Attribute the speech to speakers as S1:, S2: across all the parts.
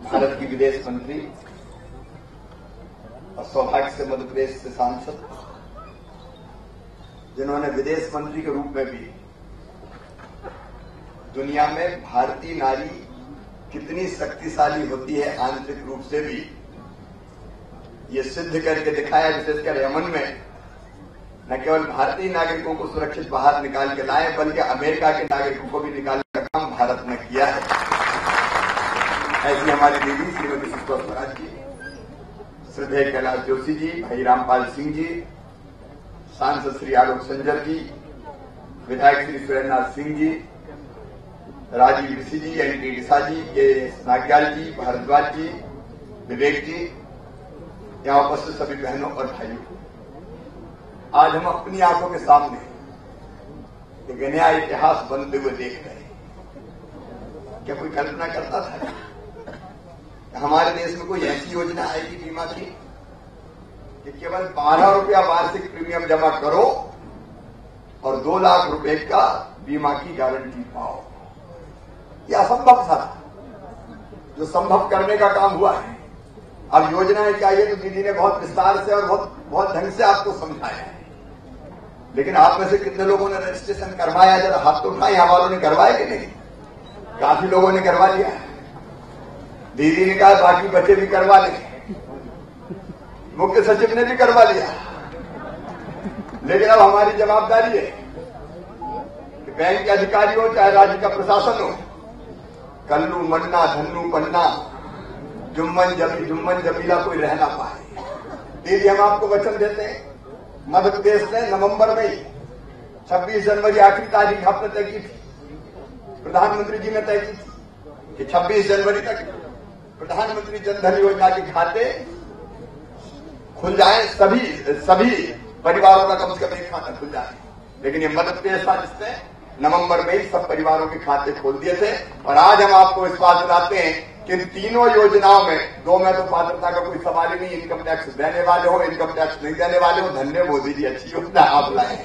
S1: भारत की विदेश मंत्री और सौभाग्य से मध्य प्रदेश से सांसद, जिन्होंने विदेश मंत्री के रूप में भी दुनिया में भारतीय नारी कितनी शक्तिशाली होती है आंतरिक रूप से भी ये सिद्ध करके दिखाया, विशेषकर यमन में न केवल भारतीय नागरिकों को सुरक्षित बाहर निकाल के लाए बल्कि अमेरिका के नागरिकों को भी निकालने का काम भारत ने किया है। ऐसी हमारी दीदी श्रीमती सुषमा स्वराज जी, श्रद्धेय कैलाश जोशी जी, भाई रामपाल सिंह जी, सांसद श्री आलोक संजर जी, विधायक श्री सुरेंद्रनाथ सिंह जी, राजीव ऋषि जी, एनटी डिसा जी, के नाग्याल जी, भारद्वाज जी, विवेक जी, यहां उपस्थित सभी बहनों और भाइयों, आज हम अपनी आंखों के सामने एक नया इतिहास बनते हुए देख रहे हैं। क्या कोई कल्पना करता था कि हमारे देश में कोई ऐसी योजना आएगी बीमा की कि केवल 12 रुपया वार्षिक प्रीमियम जमा करो और 2 लाख रुपए का बीमा की गारंटी पाओ? यह असंभव था, जो संभव करने का काम हुआ है। अब योजनाएं चाहिए तो दीदी ने बहुत विस्तार से और बहुत ढंग से आपको समझाया है, लेकिन आप में से कितने लोगों ने रजिस्ट्रेशन करवाया? जरा हाथ तो उठाए, हमारों ने करवाया कि नहीं? काफी लोगों ने करवा लिया। दीदी ने कहा बाकी बच्चे भी करवा लें, मुख्य सचिव ने भी करवा लिया, लेकिन अब हमारी जवाबदारी है कि बैंक के अधिकारी हो चाहे राज्य का प्रशासन हो, कल्लू मन्ना धन्नू पन्ना जुम्मन जमीला कोई रह ना पाए। दीदी हम आपको वचन देते हैं, मध्य प्रदेश ने नवंबर में ही 26 जनवरी आखिरी तारीख आपने तय की थी, प्रधानमंत्री जी ने तय की थी कि 26 जनवरी तक प्रधानमंत्री जनधन योजना के खाते खुल जाए, सभी परिवारों का कम से कम एक खाता खुल जाए। लेकिन ये मध्य प्रदेश था जिसने नवंबर में ही सब परिवारों के खाते खोल दिए थे। और आज हम आपको विश्वास दिलाते हैं कि इन तीनों योजनाओं में, 2 में तो पात्रता का कोई सवाल ही नहीं, इनकम टैक्स देने वाले हो, इनकम टैक्स नहीं देने वाले हो, धन्य मोदी जी, अच्छी योजना आप लाए।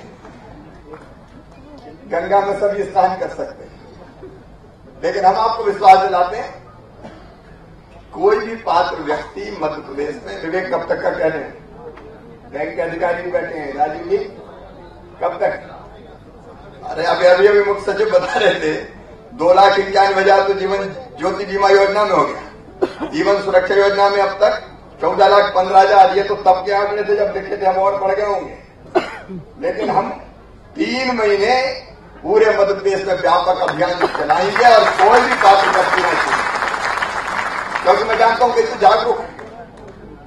S1: गंगा में सभी स्नान कर सकते हैं, लेकिन हम आपको विश्वास दिलाते हैं कोई भी पात्र व्यक्ति मध्य प्रदेश में, विवेक कब तक का कह रहे हैं, बैंक के अधिकारी भी बैठे हैं, राजीव जी कब तक? अरे अभी मुख्य सचिव बता रहे थे 2,91,000 तो जीवन ज्योति बीमा योजना में हो गया। जीवन सुरक्षा योजना में अब तक 14,15,000। ये तो तब के आंकड़े थे जब देखे थे, हम और बढ़ गए होंगे। लेकिन हम 3 महीने पूरे मध्य प्रदेश में व्यापक अभियान चलाएंगे और कोई भी पात्र व्यक्ति नहीं छूटे, क्योंकि मैं जानता हूं कि इससे जागरूक है,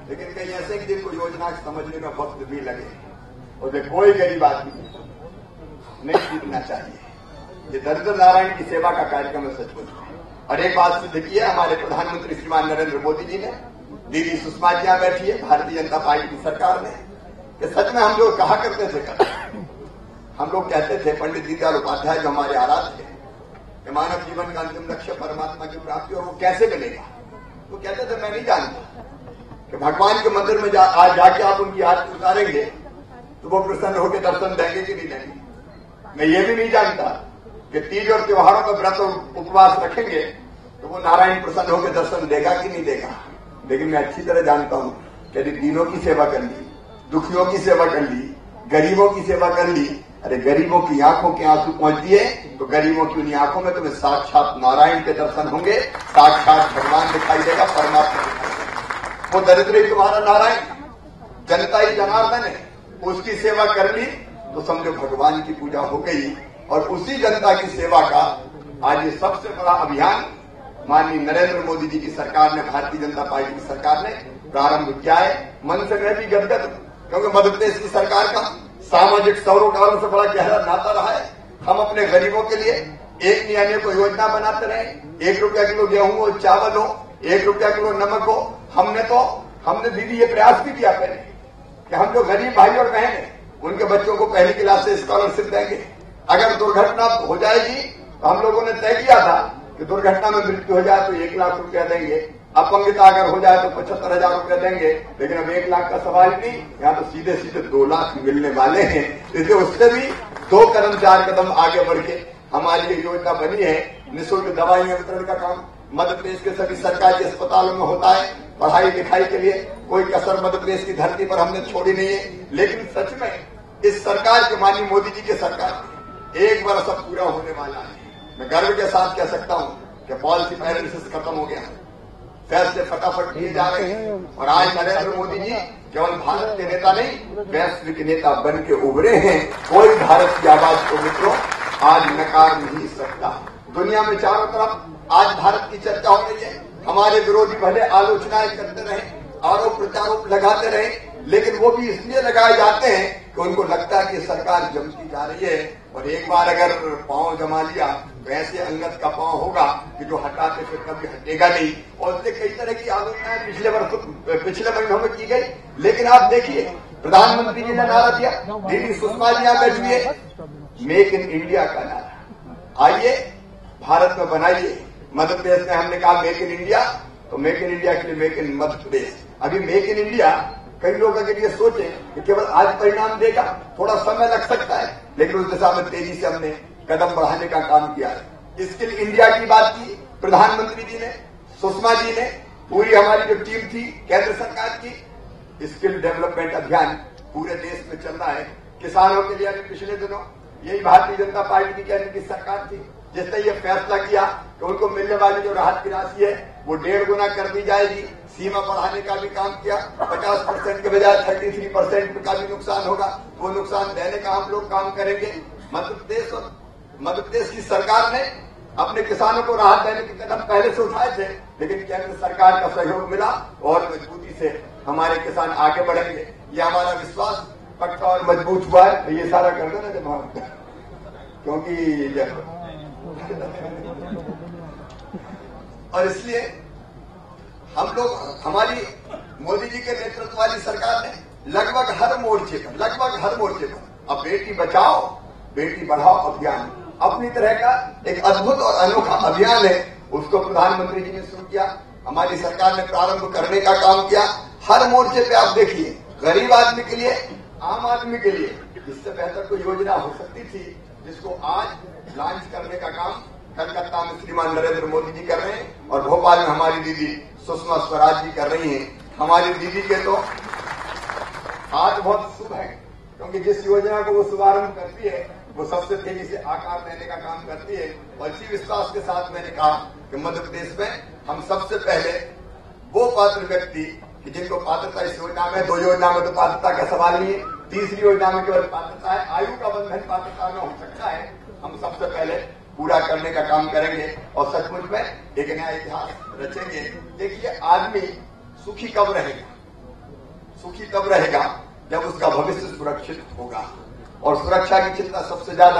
S1: लेकिन कहीं ऐसे कि जिनको योजना समझने में वक्त भी लगे, और कोई गरीब आदमी नहीं छूटना चाहिए। ये दरिद्र नारायण की सेवा का कार्यक्रम है सचमुच में। और एक बात सिद्ध की है हमारे प्रधानमंत्री श्रीमान नरेंद्र मोदी जी ने, दीदी सुषमा जी यहां बैठी है, भारतीय जनता पार्टी की सरकार ने, कि सच में हम लोग कहा करते थे, हम लोग कहते थे, पंडित दीनदयाल उपाध्याय जो हमारे आराध्य थे, कि मानव जीवन का अंतिम लक्ष्य परमात्मा की प्राप्ति, और वो कैसे मिलेगा? वो कहते थे मैं नहीं जानता कि भगवान के मंदिर में आज जाके आप उनकी आरती उतारेंगे तो वो प्रसन्न होकर दर्शन देंगे कि नहीं देंगे। मैं ये भी नहीं जानता कि तीज और त्योहारों में व्रत और उपवास रखेंगे तो वो नारायण प्रसन्न होकर दर्शन देगा कि नहीं देगा। लेकिन मैं अच्छी तरह जानता हूं कि यदि दीनों की सेवा कर ली, दुखियों की सेवा कर ली, गरीबों की सेवा कर ली, अरे गरीबों की आंखों के आंसू पहुंच दिए तो गरीबों की उन्हीं आंखों में तुम्हें साक्षात नारायण के दर्शन होंगे, साक्षात भगवान दिखाई देगा, परमात्मा दिखाई देगा। वो दरिद्र ही तुम्हारा नारायण, जनता ही जनार्दन है, उसकी सेवा कर ली तो समझो भगवान की पूजा हो गई। और उसी जनता की सेवा का आज ये सबसे बड़ा अभियान माननीय नरेंद्र मोदी जी की सरकार ने, भारतीय जनता पार्टी की सरकार ने प्रारंभ किया है। मन से मैं भी गदगद, क्योंकि मध्य प्रदेश की सरकार का सामाजिक सरोकारों से बड़ा गहरा नाता रहा है। हम अपने गरीबों के लिए एक नहीं अनेक योजना बनाते रहे, 1 रुपया किलो गेहूं हो, चावल हो, 1 रुपया किलो नमक हो। हमने दीदी ये प्रयास भी किया पहले कि हम जो गरीब भाई और बहन है उनके बच्चों को पहली क्लास से स्कॉलरशिप देंगे। अगर दुर्घटना हो जाएगी तो हम लोगों ने तय किया था कि दुर्घटना में मृत्यु हो जाए तो 1 लाख रुपया देंगे, अपंगता अगर हो जाए तो 75,000 रुपया देंगे। लेकिन अब 1 लाख का सवाल नहीं, यहाँ तो सीधे सीधे 2 लाख मिलने वाले हैं। इसलिए उससे भी 2 कदम 4 कदम आगे बढ़ के हमारी ये योजना बनी है। निःशुल्क दवाइयां वितरण का काम, मध्य प्रदेश के सभी सरकारी अस्पतालों में होता है। पढ़ाई लिखाई के लिए कोई कसर मध्य प्रदेश की धरती पर हमने छोड़ी नहीं है। लेकिन सच में इस सरकार के, माननीय मोदी जी की सरकार एक बार सब पूरा होने वाला है। मैं गर्व के साथ कह सकता हूं कि पॉलिसी पैरालिसिस खत्म हो गया, फैसले फटाफट किए जा रहे हैं। और आज नरेंद्र मोदी जी केवल भारत के नेता नहीं, वैश्विक नेता बन के उभरे हैं। कोई भारत की आवाज को मित्रों आज नकार नहीं सकता। दुनिया में चारों तरफ आज भारत की चर्चा हो रही है। हमारे विरोधी भले आलोचनाएं करते रहे, आरोप प्रत्यारोप लगाते रहे, लेकिन वो भी इसलिए लगाए जाते हैं कि उनको लगता है कि सरकार जमती जा रही है। और एक बार अगर पांव जमा लिया तो ऐसे अंगद का पांव होगा कि जो हटाते फिर कभी हटेगा नहीं। और इसलिए कई तरह की आलोचनाएं पिछले महीनों में की गई। लेकिन आप देखिए, प्रधानमंत्री जी ने नारा दिया, दीदी सुषमा जी यहां बैठी है, मेक इन इंडिया का नारा, आइए भारत में बनाइए। मध्य प्रदेश में हमने कहा मेक इन इंडिया, तो मेक इन इंडिया के लिए मेक इन मध्य प्रदेश। अभी मेक इन इंडिया कई लोग अगर ये सोचे कि केवल आज परिणाम देगा, थोड़ा समय लग सकता है, लेकिन उस दिशा में तेजी से हमने कदम बढ़ाने का काम किया है। स्किल इंडिया की बात की प्रधानमंत्री जी ने, सुषमा जी ने, पूरी हमारी जो टीम थी केंद्र सरकार की। स्किल डेवलपमेंट अभियान पूरे देश में चल रहा है। किसानों के लिए अभी पिछले दिनों यही भारतीय जनता पार्टी की केंद्र की सरकार थी जिसने ये फैसला किया कि उनको मिलने वाली जो राहत की राशि है वो 1.5 गुना कर दी जाएगी। सीमा बढ़ाने का भी काम किया, 50% के बजाय 33% का भी नुकसान होगा, वो नुकसान देने का हम लोग काम करेंगे। मध्य प्रदेश की सरकार ने अपने किसानों को राहत देने के कदम पहले से उठाए थे, लेकिन केंद्र सरकार का सहयोग मिला और मजबूती से हमारे किसान आगे बढ़ेंगे। ये हमारा विश्वास पक्का और मजबूत हुआ है। तो ये सारा कर दो ना जब हम, क्योंकि और इसलिए हम लोग, हमारी मोदी जी के नेतृत्व वाली सरकार ने लगभग हर मोर्चे पर अब बेटी बचाओ बेटी बढ़ाओ अभियान अपनी तरह का एक अद्भुत और अनोखा अभियान है, उसको प्रधानमंत्री जी ने शुरू किया। हमारी सरकार ने प्रारंभ करने का काम किया। हर मोर्चे पे आप देखिए, गरीब आदमी के लिए, आम आदमी के लिए इससे बेहतर कोई योजना हो सकती थी, जिसको आज लॉन्च करने का काम कलकत्ता में श्रीमान नरेंद्र मोदी जी कर रहे हैं और भोपाल में हमारी दीदी सुषमा स्वराज जी कर रही हैं। हमारी दीदी के तो आज बहुत शुभ है, क्योंकि जिस योजना को वो शुभारंभ करती है वो सबसे तेजी से आकार देने का काम करती है। और इसी विश्वास के साथ मैंने कहा कि मध्य प्रदेश में हम सबसे पहले वो पात्र व्यक्ति कि जिनको पात्रता इस योजना में, 2 योजना में तो पात्रता का सवाल नहीं है, तीसरी योजना में केवल पात्रता है, आयु का बंधन पात्रता में हो सकता है, हम सबसे पहले पूरा करने का काम करेंगे और सचमुच में एक नया इतिहास रचेंगे। देखिए, आदमी सुखी कब रहेगा जब उसका भविष्य सुरक्षित होगा। और सुरक्षा की चिंता सबसे ज्यादा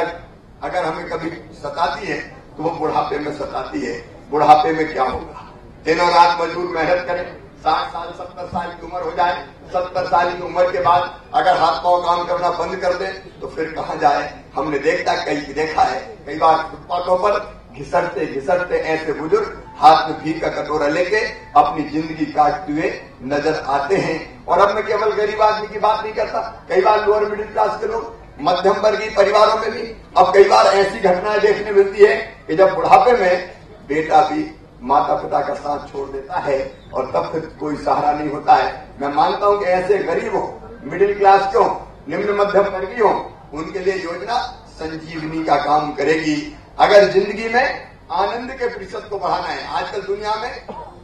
S1: अगर हमें कभी सताती है तो वो बुढ़ापे में सताती है। बुढ़ापे में क्या होगा, दिनों रात मजदूर मेहनत करें, 60 साल 70 साल की उम्र हो जाए, 70 साल की उम्र के बाद अगर हाथ पांव काम करना बंद कर दे तो फिर कहां जाए। हमने देखा है कई बार फुटपाथों पर घिसटते ऐसे बुजुर्ग हाथ में घी का कटोरा लेके अपनी जिंदगी काटते हुए नजर आते हैं। और अब मैं केवल गरीब आदमी की बात नहीं करता, कई बार लोअर मिडिल क्लास के लोग, मध्यम वर्गीय परिवारों में भी अब कई बार ऐसी घटनाएं देखने मिलती है कि जब बुढ़ापे में बेटा भी माता पिता का साथ छोड़ देता है और तब फिर कोई सहारा नहीं होता है। मैं मानता हूं कि ऐसे गरीब हो, मिडिल क्लास के हो, निम्न मध्यम वर्गीय हो, उनके लिए योजना संजीवनी का काम करेगी। अगर जिंदगी में आनंद के प्रतिशत को बढ़ाना है, आजकल दुनिया में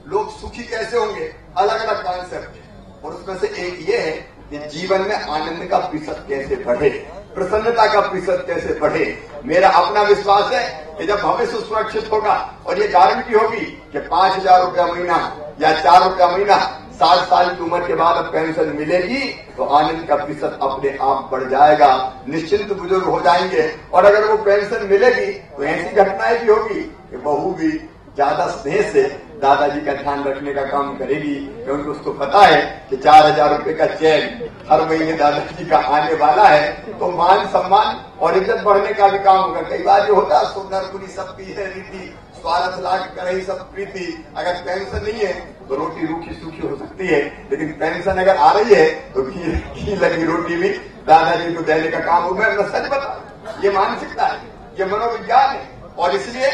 S1: लोग सुखी कैसे होंगे, अलग अलग कॉन्सेप्ट है, और उसमें से एक ये है कि जीवन में आनंद का प्रतिशत कैसे बढ़े, प्रसन्नता का प्रतिशत कैसे बढ़े। मेरा अपना विश्वास है कि जब भविष्य सुरक्षित होगा और ये गारंटी होगी कि 5,000 रुपया महीना या 4 रुपया महीना 60 साल की उम्र के बाद अब पेंशन मिलेगी, तो आनंद का प्रतिशत अपने आप बढ़ जाएगा, निश्चिंत बुजुर्ग हो जाएंगे। और अगर वो पेंशन मिलेगी तो ऐसी घटनाएं भी होगी कि बहू भी ज्यादा स्नेह से दादाजी का ध्यान रखने का काम करेगी, क्योंकि उसको पता है कि 4,000 रुपए का चेक हर महीने दादाजी का आने वाला है। तो मान सम्मान और इज्जत बढ़ने का भी काम होगा। कई बार जो होता है सुंदर पूरी सब पी है रीति, स्वार्थ लाख करे सब प्रीति। अगर पेंशन नहीं है तो रोटी रूखी सूखी हो सकती है, लेकिन पेंशन अगर आ रही है तो घी लगी रोटी भी दादाजी को देने का काम होगा। मैं सच बता, ये मानसिकता है, ये मनोविज्ञान है। और इसलिए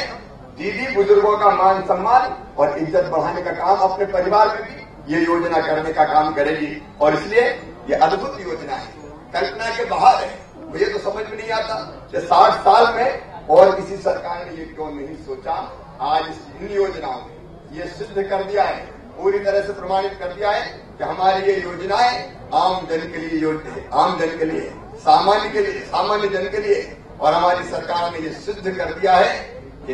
S1: दीदी बुजुर्गों का मान सम्मान और इज्जत बढ़ाने का काम अपने परिवार में भी ये योजना करने का काम करेगी। और इसलिए ये अद्भुत योजना है, कल्पना के बाहर है। मुझे तो समझ में नहीं आता कि 60 साल में और किसी सरकार ने ये क्यों नहीं सोचा। आज इन योजनाओं ने ये सिद्ध कर दिया है, पूरी तरह से प्रमाणित कर दिया है कि हमारी ये योजनाएं आम जन के लिए आम जन के लिए, सामान्य के लिए, सामान्य जन के लिए। और हमारी सरकार ने ये सिद्ध कर दिया है कि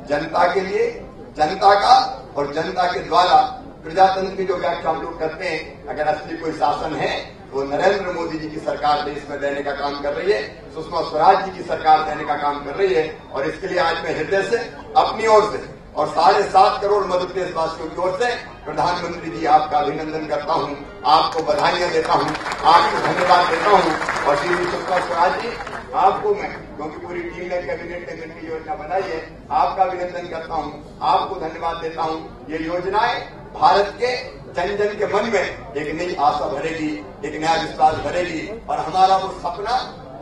S1: जनता के लिए, जनता का और जनता के द्वारा प्रजातंत्र की जो व्याख्या हम लोग करते हैं, अगर असली कोई शासन है तो नरेंद्र मोदी जी की सरकार देश में देने का काम कर रही है, सुषमा स्वराज जी की सरकार देने का काम कर रही है। और इसके लिए आज मैं हृदय से अपनी ओर से और 7.5 करोड़ मध्य प्रदेश वासियों की ओर से प्रधानमंत्री जी आपका अभिनंदन करता हूं, आपको बधाइयां देता हूं, आपको धन्यवाद देता हूं। और श्री सुषमा स्वराज जी आपको मैं, क्योंकि पूरी टीम ने कैबिनेट ने मिलकर योजना बनाई है, आपका अभिनंदन करता हूं, आपको धन्यवाद देता हूं। ये योजनाएं भारत के जन जन के मन में एक नई आशा भरेगी, एक नया विश्वास भरेगी। और हमारा वो सपना,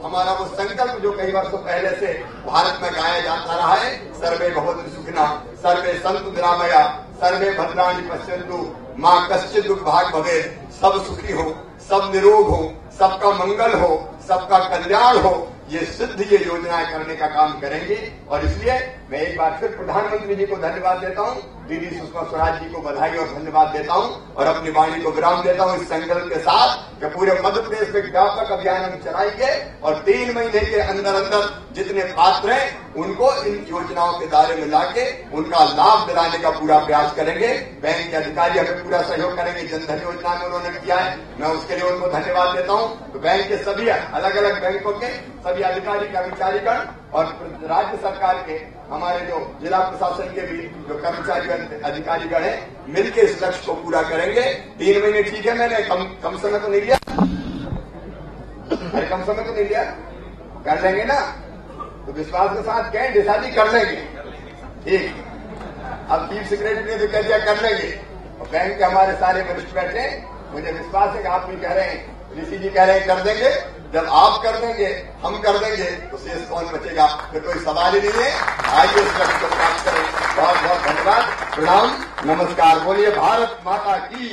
S1: हमारा वो संकल्प जो कई वर्षों पहले से भारत में गाया जाता रहा है, सर्वे भवन्तु सुखिनः, सर्वे सन्तु निरामया, सर्वे भद्राणि पश्यन्तु, मां कश्चित् दुर्भाग् भवेत्। सब सुखी हो, सब निरोग हो, सबका मंगल हो, सबका कल्याण हो, ये सिद्ध ये योजनाएं करने का काम करेंगी। और इसलिए मैं एक बार फिर प्रधानमंत्री जी को धन्यवाद देता हूं, दीदी सुषमा स्वराज जी को बधाई और धन्यवाद देता हूं और अपनी वाणी को विराम देता हूं इस संकल्प के साथ कि पूरे मध्य प्रदेश में व्यापक अभियान हम चलाएंगे और 3 महीने के अंदर अंदर जितने पात्र हैं उनको इन योजनाओं के दायरे में लाके उनका लाभ दिलाने का पूरा प्रयास करेंगे। बैंक के अधिकारी हमें पूरा सहयोग करेंगे, जनधन योजना में उन्होंने किया है, मैं उसके लिए उनको धन्यवाद देता हूं। तो बैंक के सभी अलग अलग बैंकों के सभी अधिकारी कर्मचारीगण और राज्य सरकार के हमारे जो जिला प्रशासन के भी जो कर्मचारी अधिकारीगण हैं मिलकर इस लक्ष्य को पूरा करेंगे। 3 महीने ठीक है, मैंने कम समय तो नहीं लिया, कम समय तो नहीं लिया, कर लेंगे ना, तो विश्वास के साथ कहें डिसाइड कर लेंगे। ठीक, अब चीफ सेक्रेटरी ने तो कह दिया कर लेंगे और बैंक के हमारे सारे वरिष्ठ बैठे, मुझे विश्वास है कि आप भी कह रहे हैं, ऋषि जी कह रहे हैं कर देंगे। जब आप कर देंगे, हम कर देंगे तो शेष कौन बचेगा, फिर कोई सवाल ही नहीं है। आइए इस लक्ष्य को प्राप्त करें। बहुत बहुत धन्यवाद, प्रणाम, नमस्कार। बोलिए भारत माता की।